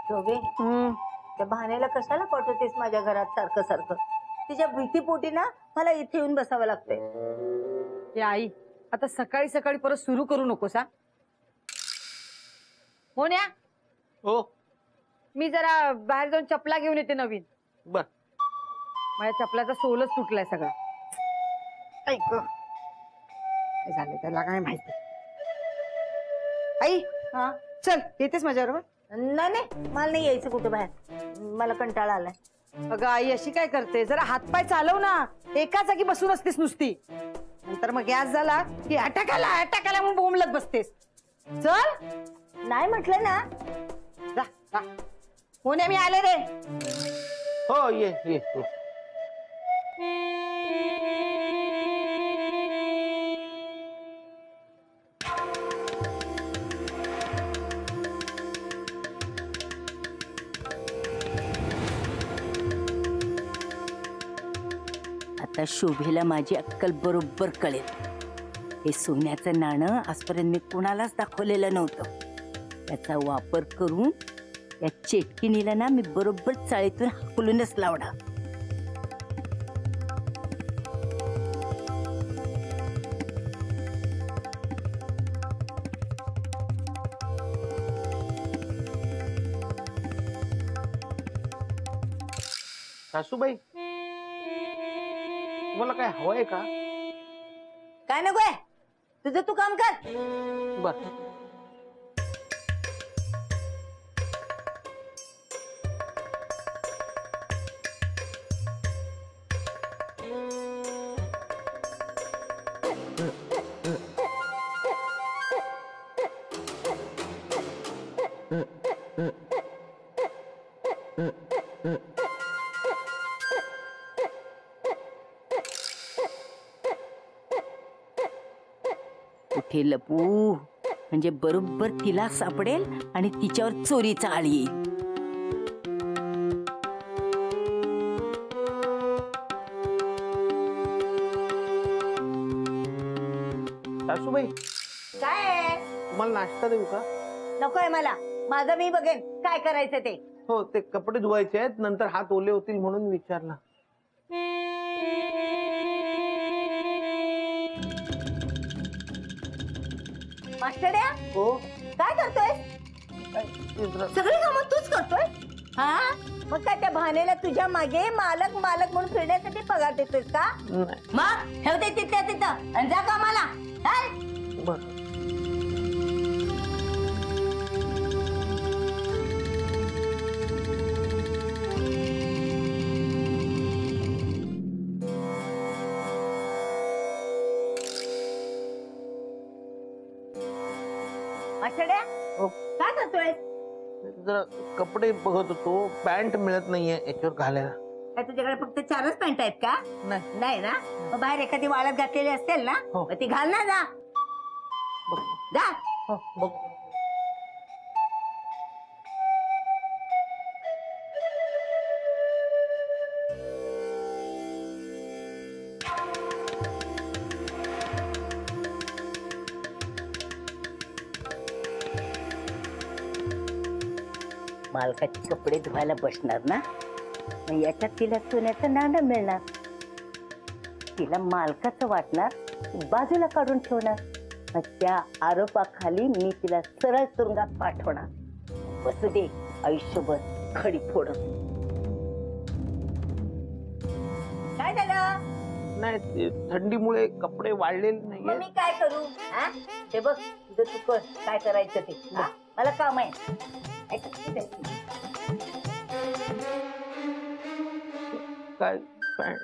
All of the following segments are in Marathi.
शोभे, त्या भानेला कशाला पाठवतेस माझ्या घरात सारखं सारखं? तिच्या भीतीपोटी ना मला इथे येऊन बसावं लागतंय. आई आता सकाळी सकाळी परत सुरू करू नकोस. हो न्या. हो मी जरा बाहेर जाऊन चपला घेऊन येते नवीन. बर. माझ्या चपलाचा सोलच तुटलाय सगळा. ऐक काय झालं त्याला काय माहिती. आई हा चल येतेस माझ्याबरोबर? नाही नाही, मला नाही यायचं कुठं बाहेर, मला कंटाळा आलाय. अगं आई अशी काय करते, जरा हातपाय चालव ना. एका जागी बसून असतेस नुसती. नंतर मग गॅस झाला की अटॅक आला म्हणून बोंबलत बसतेस. चल. नाही म्हटलं ना. जा जा. कोणी मी आले रे. हो ये ये, ये. आता शोभेला माझी अक्कल बरोबर कळेल. हे सोन्याचं नाणं आजपर्यंत मी कुणालाच दाखवलेलं नव्हतं. त्याचा वापर करून या चेटकिणीला ना मी बरोबर चाळीतून हाकलूनच लावणार. सासूबाई तुम्हाला काय हवंय का? काय नकोय, तुझं तू काम कर. बर. कुठे लपू म्हणजे बरोबर तिला सापडेल आणि तिच्यावर चोरीचा आळ येईल. सासूबाई काय तुम्हाला नाश्ता देऊ का? नकोय मला, माझं मी बघेन काय करायचं ते. हो ते कपडे धुवायचे आहेत, नंतर हात ओले होतील म्हणून विचारला. मास्टर्या हो काय करतोय? सगळी कामं तूच करतोय? हा मग काय त्या भानेला तुझ्या मागे मालक मालक म्हणून फिरण्यासाठी पगार देतोयस का? मग ठेवते तिथं आणि जा कामाला. बर. मास्टर्या हो काय करतोय? जरा कपडे बघत होतो, पॅन्ट मिळत नाहीये याच्यावर घालायला. काय तुझ्याकडे फक्त 4च पॅन्ट आहेत का? नाही. नाही ना, मग बाहेर एखादी वाळत घातलेली असेल ना, हो. मग ती घाल ना. जा बघ. जा. हो बघ. मालकाचे कपडे धुवायला बसणार ना, मग याच्यात तिला सोन्याचं नाणं मिळणार. तिला मालकाचं वाटणार, बाजूला काढून ठेवणार. मग त्या आरोपाखाली मी तिला सरळ तुरुंगात पाठवणार. बसू दे आयुष्यभर खडी फोड. काय झालं? नाही ते थंडीमुळे कपडे वाळलेले मग नाहीये. मी काय करू? हा ते बघ तुझं तू कर काय करायचं ते. हा? मला काम आहे. काय पॅन्ट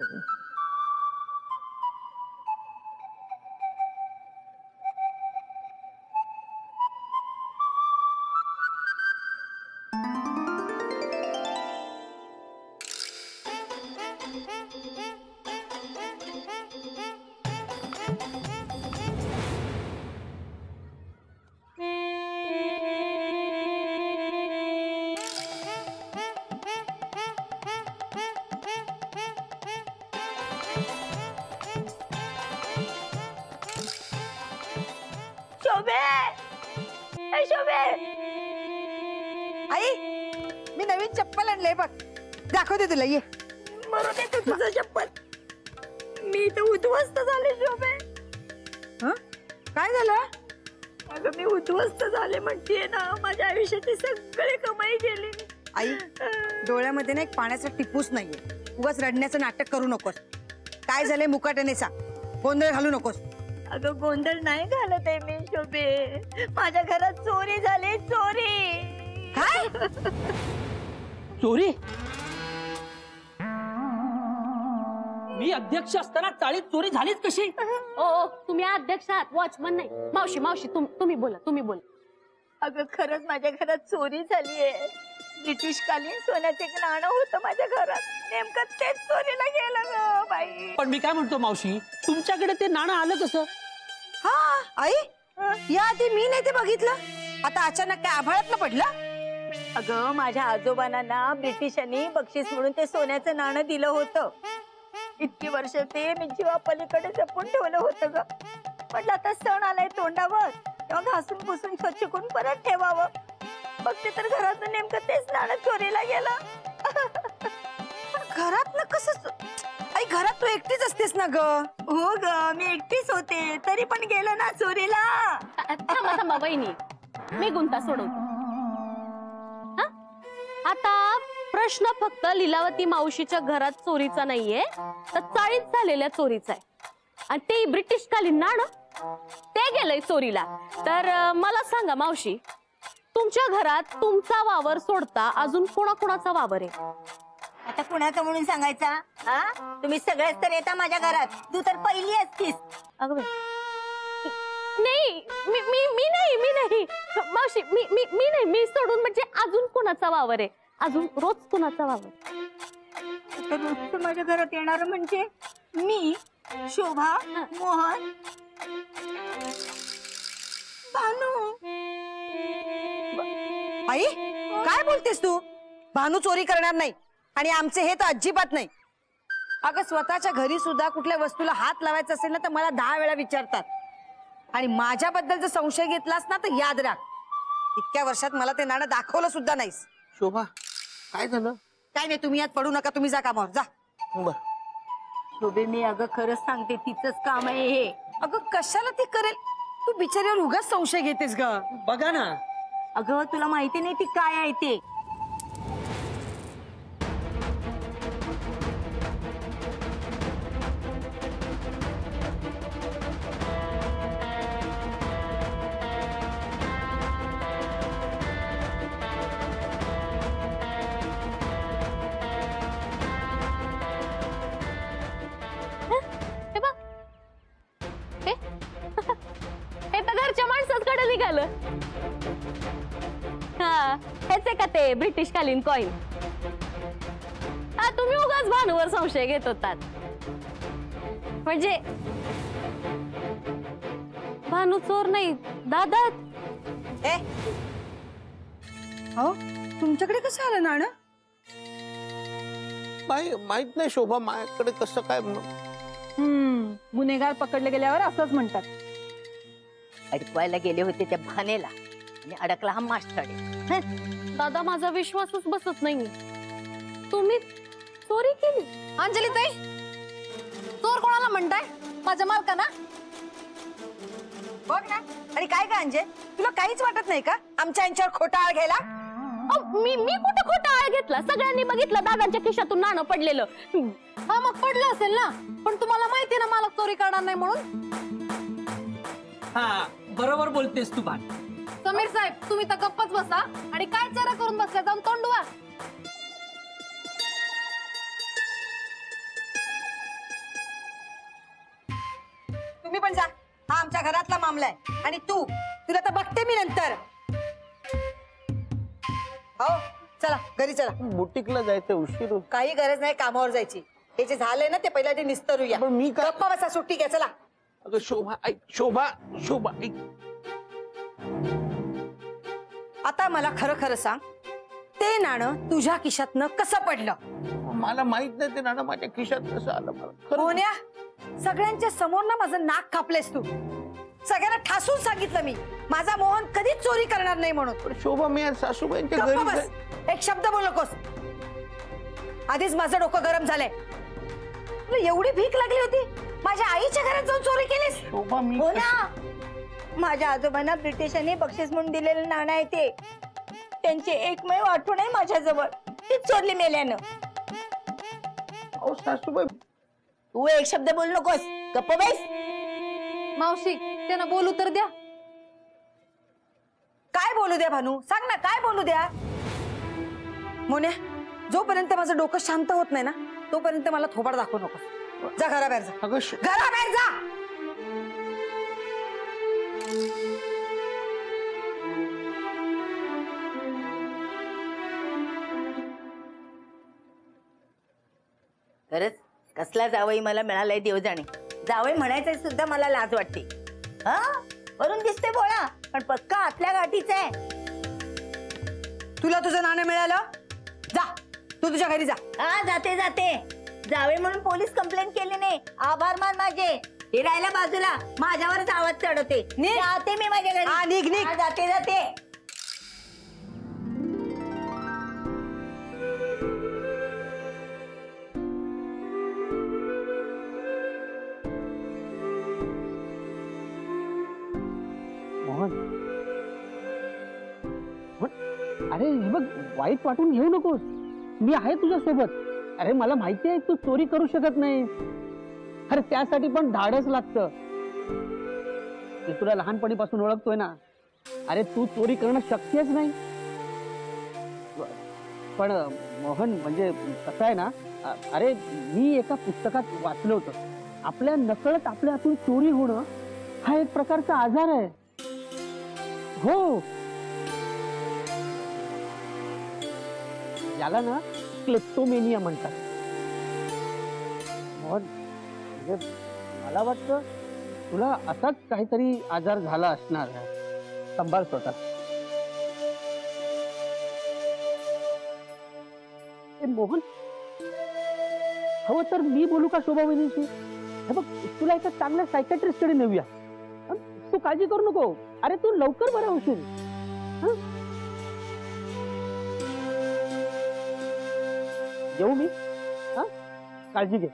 शोभे, शोभे आई मी नवीन चप्पल आणले बघ, दाखवते तुला, ये. मरू दे तुझं चप्पल. मी तर उद्ध्वस्त झाले शोभे. हं? काय झालं? अगं मी उद्ध्वस्त झाले म्हणते ना, माझ्या आयुष्याची सगळी कमाई गेली. आई डोळ्यामध्ये ना एक पाण्याचा टिपूस नाहीये, उगाच रडण्याचं नाटक करू नकोस. काय झालंय मुकाट्याने सांग, गोंधळ घालू नकोस. अगं गोंधळ नाही घालत आहे मी शोभे. माझ्या घरात चोरी झाली, चोरी. काय? चोरी? मी अध्यक्ष असताना चाळीत चोरी झालीच कशी? ओ तुम्ही अध्यक्ष आहात, वॉचमन नाही. मावशी मावशी तुम्ही बोला, तुम्ही बोला. अगं खरंच माझ्या घरात चोरी झालीये. ब्रिटिशकालीन सोन्याचं एक नाणं होतं माझ्या घरात, नेमकं तेच चोरीला गेलं ग बाई. पण मी काय म्हणतो मावशी, तुमच्याकडे ते नाणं आलं कसं? हा आई, या आधी मी नाही ते बघितलं, आता अचानक काय आभाळातलं पडलं? अगं माझ्या आजोबांना ना ब्रिटिशांनी बक्षीस म्हणून ते सोन्याचं नाणं दिलं होतं. इतकी वर्ष ते मी जीवा पलीकडे जपून ठेवलं होतं ग. म्हटलं आता सण आलाय तोंडावर, तेव्हा घासून पुसून स्वच्छ करून परत ठेवावं. बघते तर घरातून नेमकं तेच नाणं चोरीला गेलं. घरात ना कसं? आई घरात तू एकटीच असतेस ना ग? हो ग, मी एकटीच होते, तरी पण गेलं ना चोरीला. थांबा थांबा वहिनी, मी गुंता सोडवतो. हा? आता प्रश्न फक्त लीलावती मावशीच्या घरात चोरीचा नाहीये, तर चाळीत झालेल्या चोरीचा आहे. आणि ते ब्रिटिशकालीन नाणं ते गेलंय चोरीला. तर मला सांगा मावशी, तुमच्या घरात तुमचा वावर सोडता अजून कोणाकोणाचा वावर आहे? आता कुणाचं म्हणून सांगायचा? हा, तुम्ही सगळेच तर येता माझ्या घरात, तू तर पहिली असतीस. अगं बाई. नाही मी मी मी नाही मी नाही मावशी, मी मी मी नाही, मी सोडून म्हणजे अजून कोणाचा वावर आहे? अजून रोज कोणाचा वावर? तर रोजचं माझ्या घरात येणार म्हणजे मी, शोभा, मोहन, भानू. आई काय बोलतेस तू? भानू चोरी करणार नाही, आणि आमचे हे तर अजिबात नाही. अगं स्वतःच्या घरी सुद्धा कुठल्या वस्तूला हात लावायचा असेल ना तर मला 10 वेळा विचारतात. आणि माझ्याबद्दल जर संशय घेतलास ना तर याद राख, इतक्या वर्षात मला ते नाणं दाखवलं सुद्धा नाहीस. शोभा काय झालं? काय नाही, तुम्ही यात पडू नका, तुम्ही जा कामावर जा. बर. शोभे मी अगं खरंच सांगते, तिचंच काम आहे हे. अगं कशाला ती करेल? तू बिचाऱ्यावर उगाच संशय घेतेस ग. बघा ना, अगं तुला माहिती नाही ती काय आहे ते. हे बघ, हे हे तर घरच्या माणसाकडे निघालं. हा, हेच आहे का ते ब्रिटिशकालीन कॉइन? हा, तुम्ही उगाच भानूवर संशय घेत होतात. म्हणजे भानू चोर नाही, दादा. ए हो, तुमच्याकडे कसं आलं नाणं? माहित नाही शोभा, माझ्याकडे कसं काय. गुन्हेगार पकडले गेल्यावर असंच म्हणतात. अडकवायला गेले होते त्या भानेला आणि अडकला हा मास्टरडे. दादा माझा विश्वासच बसत नाही. तुम्ही चोरी केली? अंजली ताई, चोर कोणाला म्हणताय? माझ्या मालकाना? बघ ना. आणि काय का अंजे, तुला काहीच वाटत नाही का आमच्या यांच्यावर खोटा आळ घ्यायला? मी कुठं खोटा आळ घेतला? सगळ्यांनी बघितलं दादांच्या खिशातून नाणं पडलेलं. हा मग पडलं असेल ना, पण तुम्हाला माहिती ना मालक चोरी करणार नाही म्हणून. हा बरोबर बोलतेस तू भान. समीर साहेब, तुम्ही तर गप्पच बसा आणि काय चेहरा करून बसला, जाऊन तोंड धुवा. तुम्ही पण जा, हा आमच्या घरातला मामला आहे. आणि तुला तर बघते मी नंतर. हो चला घरी चला. बुटीकला जायचं, उशीर होत. काही गरज नाही कामावर जायची. हे जे झालंय ना ते पहिल्या ते निस्तरूया. पण मी काय? गप्पा बसा, सुट्टी घ्या चला. अगं शोभा ऐक, शोभा शोभा ऐक. आता मला खरं खरं सांग, ते नाणं तुझ्या खिशातनं कसं पडलं? मला माहित नाही ते नाणं माझ्या खिशात कसं आलं. मला खरं कोण्या सगळ्यांच्या समोर ना माझं नाक कापलेस तू. सगळ्यांना ठासून सांगितलं मी माझा मोहन कधीच चोरी करणार नाही म्हणून. पण शोभा मी आज सासूबाईंच्या गप्प घरी बस. एक शब्द बोल नकोस. आधीच माझं डोकं गरम झालंय. तुला एवढी भीक लागली होती माझ्या आईच्या घरात जाऊन चोरी केलीस? शोभा मी हो ना, माझ्या आजोबांना ब्रिटिशांनी बक्षीस म्हणून दिलेलं नाणं आहे ते. त्यांची एकमेव आठवण आहे माझ्याजवळ, ती चोरली मेल्यानं. अहो सासूबाई तू एक शब्द बोल नकोस. गप्प बस. मावशी त्यांना बोलू तर द्या. काय बोलू द्या भानू, सांग ना काय बोलू द्या. मोन्या, जोपर्यंत माझं डोकं शांत होत नाही ना तोपर्यंत मला थोबाड दाखवू नको. जा घराबाहेर जा. अगं घराबाहेर जा. खरंच कसला जावई मला मिळालाय देव जाणे. जावई म्हणायचं सुद्धा मला लाज वाटते. हा, वरून दिसते बोळा पण पक्का आतल्या गाठीचा आहे. तुला तुझं नाणं मिळालं? जा तू तुझ्या घरी जा. हा, जाते जाते. जावे म्हणून पोलीस कंप्लेंट केली नाही, आभार मान माझे. हे राहिला बाजूला, माझ्यावरच आवाज चढवते. निघ. जाते मी माझ्या घरी. हा, निघ, निघ. हा, जाते जाते. मोहन, अरे हे बघ, वाईट वाटून घेऊ नकोस. मी आहे तुझ्या सोबत. अरे मला माहिती आहे तू चोरी करू शकत नाही. अरे त्यासाठी पण धाडस लागतं. मी तुला लहानपणीपासून ओळखतोय ना. अरे तू चोरी करणं शक्यच नाही. पण मोहन म्हणजे कसं आहे ना, अरे मी एका पुस्तकात वाचलं होतं, आपल्या नकळत आपल्या हातून चोरी होणं हा एक प्रकारचा आजार आहे. हो, याला ना क्लेप्टोमेनिया म्हणतात. म्हणजे मला वाटतं तुला असाच काहीतरी आजार झाला असणार आहे. सांभाळ स्वतः. मोहन, हवं तर मी बोलू का शोभा वहिनीशी? हे बघ, तुला एका चांगल्या सायकॅट्रिस्टकडे नेऊया. तू काळजी करू नको. अरे तू लवकर बरा होशील. येऊ मी? हा, काळजी घे.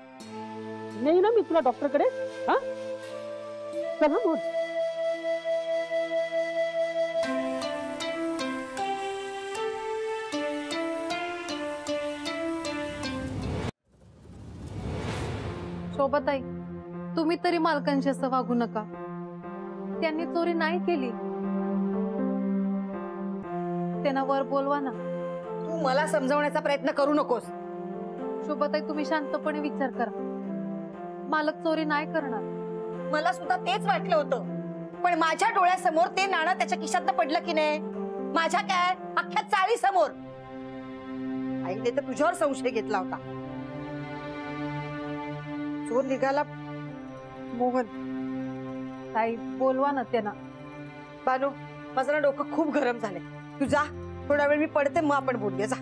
नाही ना मी तुला डॉक्टरकडे. हा, चल हा बोल. शोभाताई, तुम्ही तरी मालकांशी असं वागू नका. त्यांनी चोरी नाही केली. त्यांना वर बोलवा ना. तू मला समजावण्याचा प्रयत्न करू नकोस. शोभाताई, तुम्ही शांतपणे विचार करा. मालक चोरी नाही करणार. मला सुद्धा तेच वाटलं होतं, पण माझ्या डोळ्यासमोर ते नाणं त्याच्या खिशात पडलं की नाही, माझ्या काय अख्ख्या चाळी समोर. आईने तर तुझ्यावर संशय घेतला होता. चोर निघाला मोहन. ताई, बोलवा ना त्यांना. बानू, माझं ना डोकं खूप गरम झालंय. तू जा, थोडा वेळ मी पडते, मग आपण बोलूया. जा.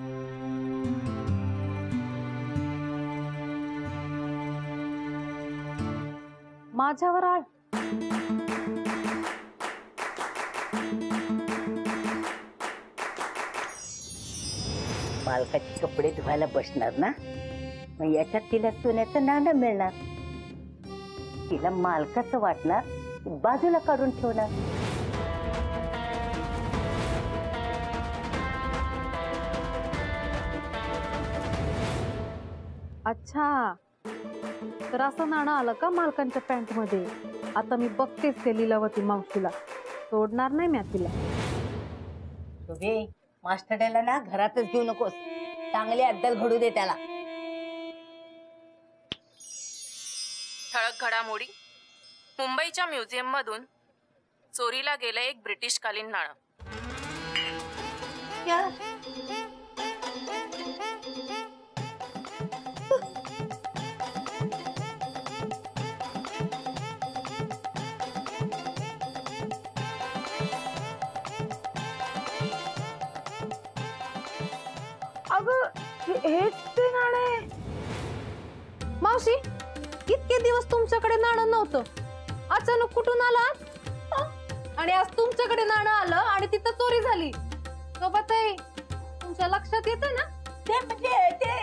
माझ्यावर आळ. मालकाचे कपडे धुवायला बसणार ना, मग याच्यात तिला सोन्याचं नाणं मिळणार. तिला मालकाचं वाटणार, बाजूला काढून ठेवणार. अच्छा, तर असं नाणं आलं का मालकांच्या पॅन्ट मध्ये? आता मी बघतेच ते लीलावती मावशीला. सोडणार नाही मी तिला. तुझे मास्टरला ना घरातच घेऊ नकोस. चांगली अद्दल घडू दे त्याला. ठळक घडामोडी. मुंबईच्या म्युझियम मधून चोरीला गेलं एक ब्रिटिशकालीन नाणं. अगं, हेच ते नाणं आहे. मावशी, इतके दिवस तुमच्याकडे नाणं नव्हतं, अचानक कुठून आलात? आणि आणि आज तुमच्याकडे नाणं आलं आणि तिथं चोरी झाली. सोबत तुमच्या लक्षात येतं ना? ते म्हणजे ते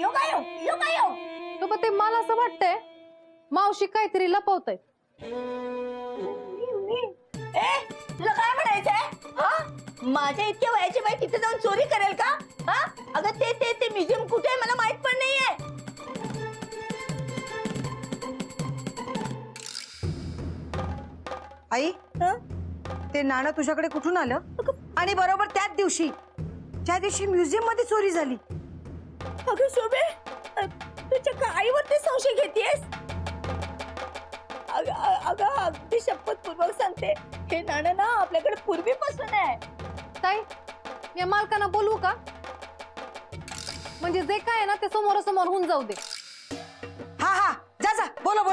योगायोग. सोबत मला असं वाटतंय मावशी काहीतरी लपवतय. तुला काय म्हणायचंय? माझ्या इतक्या वयाची बाई तिथे जाऊन चोरी करेल का? अगं ते म्युझियम कुठे आहे मला माहित पण नाहीये. आई ते नाणं तुझ्याकडे कुठून आलं? आणि बरोबर त्याच दिवशी ज्या दिवशी म्युझियम मध्ये चोरी झाली. अगं शोभे, तुझ्या आईवरती संशय घेतेस? अगं अगदी शपथपूर्वक सांगते, हे नाणं ना आपल्याकडे पूर्वीपासून आहे. ताई, मी मालकांना बोलवू का? म्हणजे जे काय आहे ना ते समोरासमोर होऊन जाऊ दे. हा जा बोलो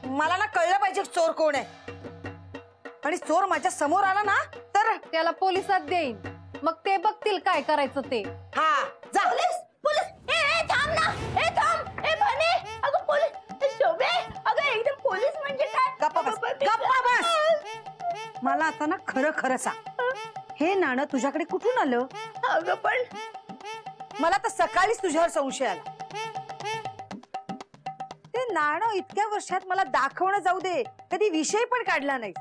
मला ना कळलं पाहिजे चोर कोण आहे. आणि चोर माझ्या समोर आला ना तर त्याला पोलिसात देईन, मग ते बघतील काय करायचं ते. हा जा. पोलीस थांब ना. थांब भने. अगं पोलीस शोभे, अगं एकदम पोलीस म्हणजे काय? गप्पा बस. मला आता ना खरं सांग, हे नाणं तुझ्याकडे कुठून आलं? अगं पण मला तर सकाळीच तुझ्यावर संशय आला. ते नाणं इतक्या वर्षात मला दाखवणं जाऊ दे, कधी विषय पण काढला नाही.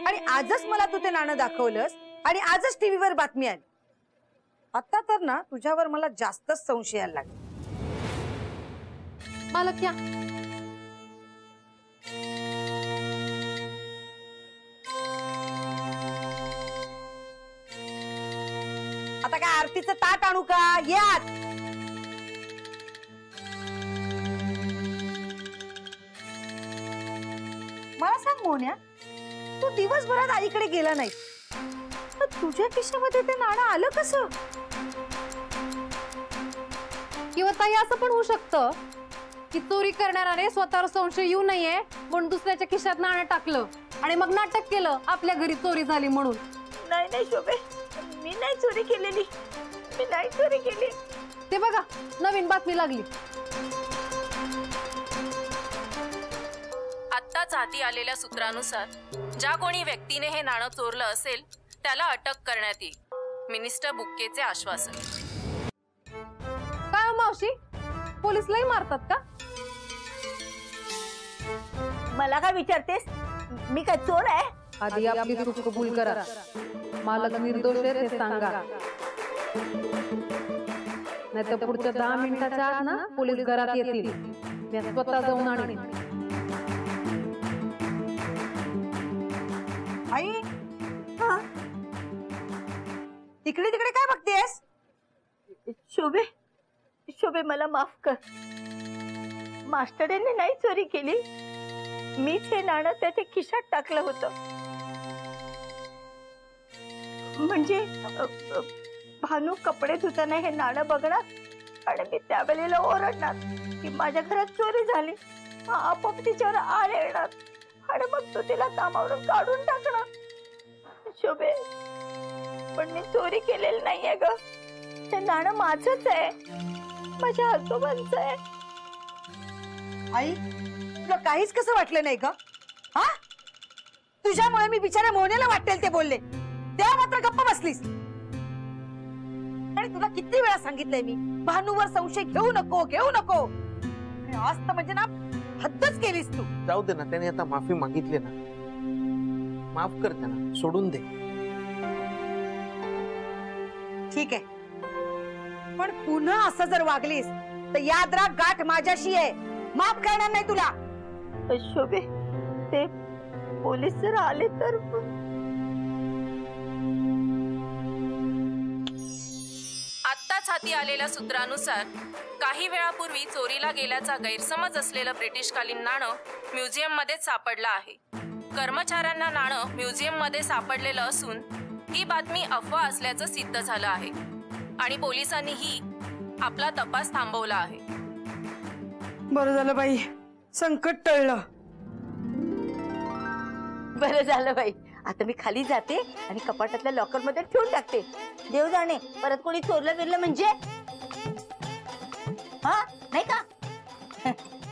आणि आजच मला तू ते नाणं दाखवलंस आणि आजच टीव्हीवर बातमी आली. आता तर ना तुझ्यावर मला जास्तच संशय यायला लागला. मालक या. आता काय आरतीचं ताट आणू का? यात मला सांग मोन्या, तू दिवसभरात आईकडे गेला नाही, तुझ्या खिशामध्ये ते नाणं आलं कसं? किंवा ताई असं पण होऊ शकतं की चोरी करणाऱ्याने स्वतःवर संशय येऊ नये म्हणून दुसऱ्याच्या खिशात नाणं टाकलं आणि मग नाटक केलं आपल्या घरी चोरी झाली म्हणून. नाही शोभे, मी नाही चोरी केलेली. मी नाही चोरी केली. ते बघा, नवीन बातमी लागली. आत्ताच हाती आलेल्या सूत्रानुसार ज्या कोणी व्यक्तीने हे नाणं चोरलं असेल त्याला अटक करण्यात येईल. मिनिस्टर बुक्केचे आश्वासन. काय मावशी, पोलिसलाही मारतात का? मला काय विचारतेस? मी काय चोर आहे? आधी आपली चूक कबूल करा. मालक निर्दोष आहे ते सांगा, नाही तर पुढच्या 10 मिनिटाच्या आत ना पोलीस घरात येतील. मी स्वतः जाऊन आणीन. आई इकडे तिकडे काय बघतेस? शोभे मला माफ कर. मास्टरने नाही चोरी केली. मीच हे नाणं त्याच्या खिशात टाकलं होतं. म्हणजे भानू कपडे धुताना हे नाणं बघणार आणि मी त्यावेळेला ओरडणार की माझ्या घरात चोरी झाली. आपोआप तिच्यावर आळ येणार आणि मग तो तिला कामावरून काढून टाकणार. शोभे, पण मी चोरी केलेली नाहीये ग. हे नाणं माझंच आहे, माझ्या आजोबांचं आहे. आई, तुला काहीच कसं वाटलं नाही का? हा, तुझ्यामुळे मी बिचाऱ्या मोन्याला वाटेल ते बोलले, तेव्हा मात्र गप्प बसलीस. आणि तुला किती वेळा सांगितलंय मी, भानूवर संशय घेऊ नको. आणि आज तर म्हणजे ना हद्दच केलीस तू. जाऊ दे ना, त्याने आता माफी मागितली ना, माफ कर त्यांना, सोडून दे. ठीक आहे, पण पुन्हा असं जर वागलीस तर याद राख, गाठ माझ्याशी आहे. माफ करणार नाही तुला. शोभे, ते पोलीस जर आले तर? आत्ताच हाती आलेल्या सूत्रानुसार काही वेळापूर्वी चोरीला गेल्याचा गैरसमज असलेलं ब्रिटिशकालीन नाणं म्युझियम मध्येच सापडलं आहे. कर्मचाऱ्यांना नाणं म्युझियम मध्ये सापडलेलं असून ही बातमी अफवा असल्याचं सिद्ध झालं आहे आणि पोलिसांनीही आपला तपास थांबवला आहे. बरं झालं बाई, संकट टळलं. बरं झालं बाई. आता मी खाली जाते आणि कपाटातल्या लॉकर मध्ये ठेवून टाकते. देव जाणे परत कोणी चोरलं बिरलं म्हणजे. हा नाही का?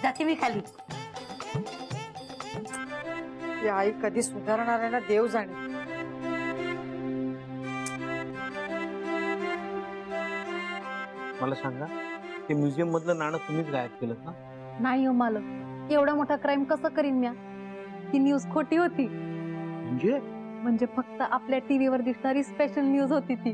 जाते मी खाली. ती आई कधी सुधारणार आहे ना देव जाणे. मला सांगा, ते म्युझियम मधलं नाणं तुम्हीच गायब केलं ना? नाही हो मालक, एवढा मोठा क्राईम कसं करीन म्या? ती न्यूज खोटी होती. म्हणजे म्हणजे फक्त आपल्या टीव्हीवर दिसणारी स्पेशल न्यूज होती ती.